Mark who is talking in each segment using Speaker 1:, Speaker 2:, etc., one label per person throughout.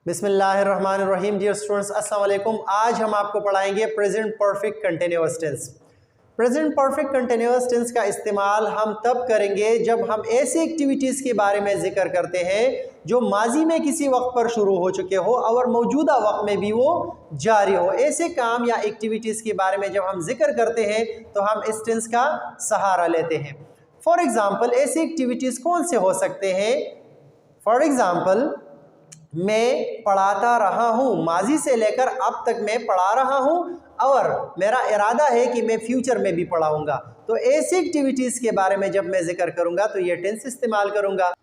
Speaker 1: बिस्मिल्लाहिर्रहमानिर्रहीम। Dear students, अस्सलाम वालेकुम। आज हम आपको पढ़ाएंगे present perfect continuous tense. Present perfect continuous tense का इस्तेमाल हम तब करेंगे जब हम ऐसी एक्टिविटीज़ के बारे में जिक्र करते हैं जो माजी में किसी वक्त पर शुरू हो चुके हो और मौजूदा वक्त में भी वो जारी हो। ऐसे काम या एक्टिविटीज़ के बारे में जब हम जिक्र करते हैं तो हम इस टेंस का सहारा लेते हैं। फॉर एग्ज़ाम्पल, ऐसी एक्टिविटीज़ कौन से हो सकते हैं? फॉर एग्ज़ाम्पल, मैं पढ़ाता रहा हूँ, माजी से लेकर अब तक मैं पढ़ा रहा हूँ और मेरा इरादा है कि मैं फ्यूचर में भी पढ़ाऊँगा। तो ऐसी एक्टिविटीज़ के बारे में जब मैं जिक्र करूँगा तो ये टेंस इस्तेमाल करूँगा।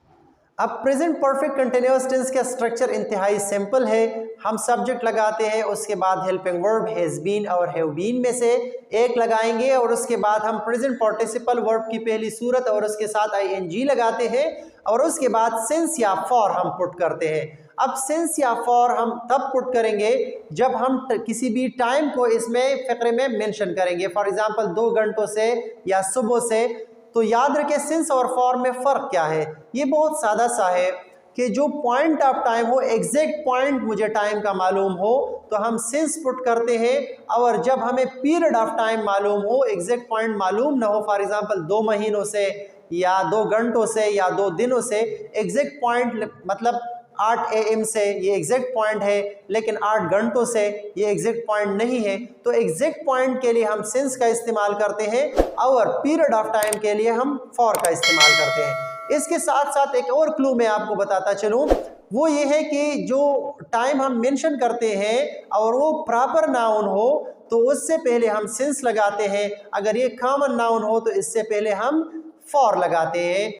Speaker 1: अब प्रेजेंट परफेक्ट कंटिन्यूअस टेंस का स्ट्रक्चर इंतहाई सिंपल है। हम सब्जेक्ट लगाते हैं, उसके बाद हेल्पिंग वर्ब हैज़ बीन और हैव बीन में से एक लगाएंगे और उसके बाद हम प्रेजेंट पार्टिसिपल वर्ब की पहली सूरत और उसके साथ आईएनजी लगाते हैं और उसके बाद सिंस या फॉर हम पुट करते हैं। अब सिंस या फॉर हम तब पुट करेंगे जब हम किसी भी टाइम को इसमें फ़िक्रे में मेंशन करेंगे। फॉर एग्जांपल 2 घंटों से या सुबह से। तो याद रखें सिंस और फॉर में फ़र्क क्या है। ये बहुत सादा सा है कि जो पॉइंट ऑफ टाइम हो, एग्जैक्ट पॉइंट मुझे टाइम का मालूम हो तो हम सिंस पुट करते हैं, और जब हमें पीरियड ऑफ टाइम मालूम हो, एग्जैक्ट पॉइंट मालूम ना हो, फॉर एग्जांपल 2 महीनों से या 2 घंटों से या 2 दिनों से, एग्जैक्ट पॉइंट मतलब 8 AM से ये एग्जैक्ट पॉइंट है, लेकिन 8 घंटों से ये एग्जैक्ट पॉइंट नहीं है, तो एग्जैक्ट पॉइंट के लिए हम सिंस का इस्तेमाल करते हैं और पीरियड ऑफ टाइम के लिए हम फॉर का इस्तेमाल करते हैं। इसके साथ साथ एक और क्लू मैं आपको बताता चलूँ, वो ये है कि जो टाइम हम मेंशन करते हैं और वो प्रॉपर नाउन हो तो उससे पहले हम सिंस लगाते हैं, अगर ये कॉमन नाउन हो तो इससे पहले हम फॉर लगाते हैं।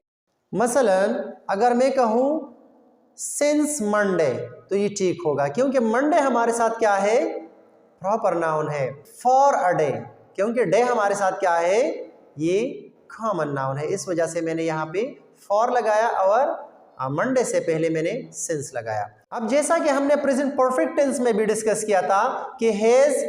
Speaker 1: मसलन अगर मैं कहूँ सिंस मंडे तो ये ठीक होगा, क्योंकि मंडे हमारे साथ क्या है? प्रॉपर नाउन है। फॉर अ डे, क्योंकि डे हमारे साथ क्या है? ये कॉमन नाउन है, इस वजह से मैंने यहाँ पे फॉर लगाया और मंडे से पहले मैंने सिंस लगाया। अब जैसा कि हमने प्रेजेंट परफेक्ट टेंस में भी डिस्कस किया था कि हैज़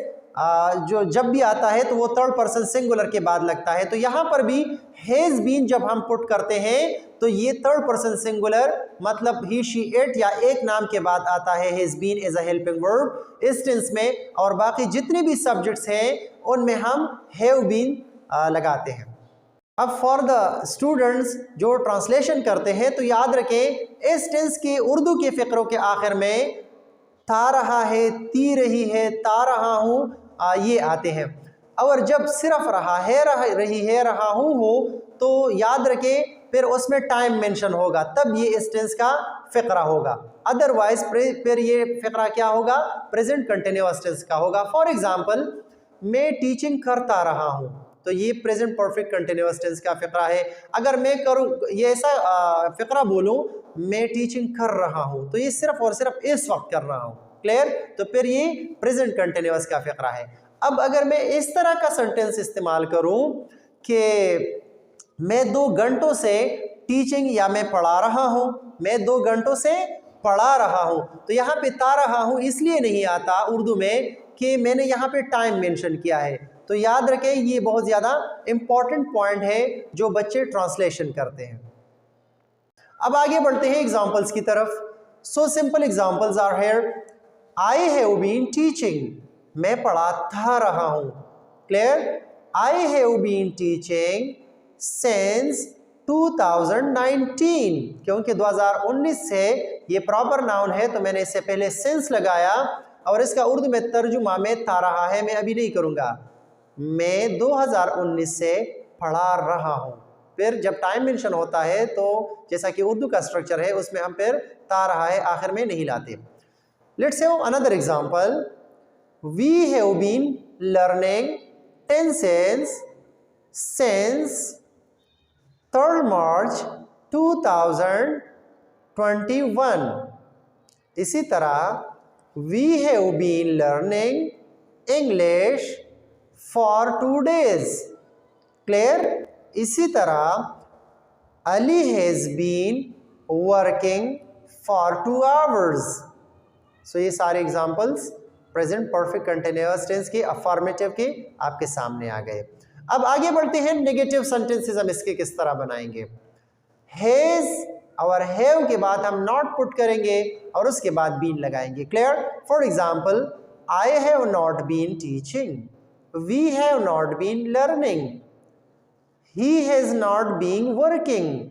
Speaker 1: जो जब भी आता है तो वो थर्ड पर्सन सिंगुलर के बाद लगता है, तो यहाँ पर भी हैज़ बीन जब हम पुट करते हैं तो ये थर्ड पर्सन सिंगुलर मतलब ही शी इट या एक नाम के बाद आता है has been as a helping verb इस टेंस में, और बाकी जितने भी सब्जेक्ट्स हैं उनमें हम हैव बीन लगाते हैं। अब फॉर द स्टूडेंट्स जो ट्रांसलेशन करते हैं तो याद रखें इस टेंस के उर्दू के फ़िक्रों के आखिर में था रहा है, ती रही है, ता रहा हूँ ये आते हैं, और जब सिर्फ रहा है, रही है, रहा हूँ हो तो याद रखें फिर उसमें टाइम मेंशन होगा, तब ये इस टेंस का फ़िक्रा होगा। अदरवाइज फिर ये फ़िक्रा क्या होगा? प्रेजेंट कंटिन्यूअस टेंस का होगा। फॉर एग्जांपल, मैं टीचिंग करता रहा हूँ तो ये प्रेजेंट परफेक्ट कंटिन्यूअस टेंस का फ़िक्रा है। अगर मैं करूँ ये ऐसा फ़िक्रा बोलूँ मैं टीचिंग कर रहा हूँ तो ये सिर्फ और सिर्फ इस वक्त कर रहा हूँ, क्लियर? तो फिर ये प्रेजेंट कंटिन्यूअस का फ़िक्रा है। अब अगर मैं इस तरह का सेंटेंस इस्तेमाल करूँ कि मैं 2 घंटों से टीचिंग या मैं पढ़ा रहा हूँ, मैं 2 घंटों से पढ़ा रहा हूँ, तो यहाँ पे ता रहा हूँ इसलिए नहीं आता उर्दू में कि मैंने यहाँ पे टाइम मेंशन किया है। तो याद रखें ये बहुत ज़्यादा इम्पॉर्टेंट पॉइंट है जो बच्चे ट्रांसलेशन करते हैं। अब आगे बढ़ते हैं एग्जाम्पल्स की तरफ। So simple examples are here. I have been teaching, मैं पढ़ाता रहा हूँ, clear? I have been teaching since 2019, क्योंकि 2019 से ये प्रॉपर नाउन है तो मैंने इससे पहले सिंस लगाया, और इसका उर्दू में तर्जुमा में था रहा है मैं अभी नहीं करूँगा, मैं 2019 से पढ़ा रहा हूँ। फिर जब टाइम मेंशन होता है तो जैसा कि उर्दू का स्ट्रक्चर है उसमें हम फिर ता रहा है आखिर में नहीं लाते। Let's have another example. We have been learning tenses since 3 March 2021। इसी तरह we have been learning English for 2 days, clear? इसी तरह Ali has been working for 2 hours। So ये सारे examples present perfect continuous tense के अफर्मेटिव के आपके सामने आ गए। अब आगे बढ़ते हैं नेगेटिव सेंटेंसेस हम इसके किस तरह बनाएंगे। हैज़ और हैव के बाद हम नॉट पुट करेंगे और उसके बाद बीन लगाएंगे। Clear? For example, I have not been teaching, we have not been learning, he has not been working.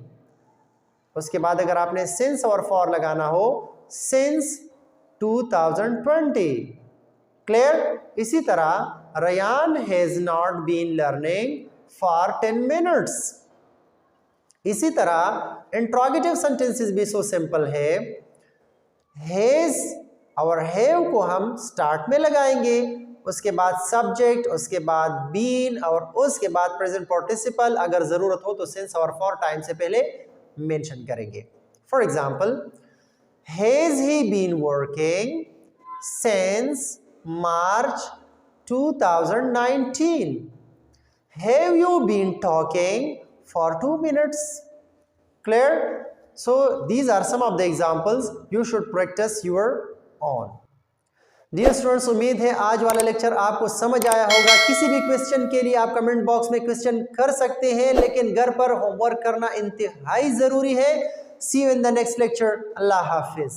Speaker 1: उसके बाद अगर आपने सिंस और फॉर लगाना हो, सिंस 2020। क्लियर? इसी तरह Ryan has not been learning for 10 minutes. इसी तरह इंट्रोगेटिव सेंटेंसेस भी सो सिंपल है। हैज और हैव को हम स्टार्ट में लगाएंगे, उसके बाद सब्जेक्ट, उसके बाद बीन और उसके बाद प्रेजेंट पार्टिसिपल, अगर जरूरत हो तो सिंस और फॉर टाइम से पहले मेंशन करेंगे। For example, has he been working since March 2019? Have you been talking for 2 minutes? Clear? So these are some of the examples you should practice your own. Dear students, उम्मीद है आज वाला lecture आपको समझ आया होगा। किसी भी क्वेश्चन के लिए आप कमेंट बॉक्स में क्वेश्चन कर सकते हैं, लेकिन घर पर होमवर्क करना इंतहाई जरूरी है। See you in the next lecture. Allah Hafiz.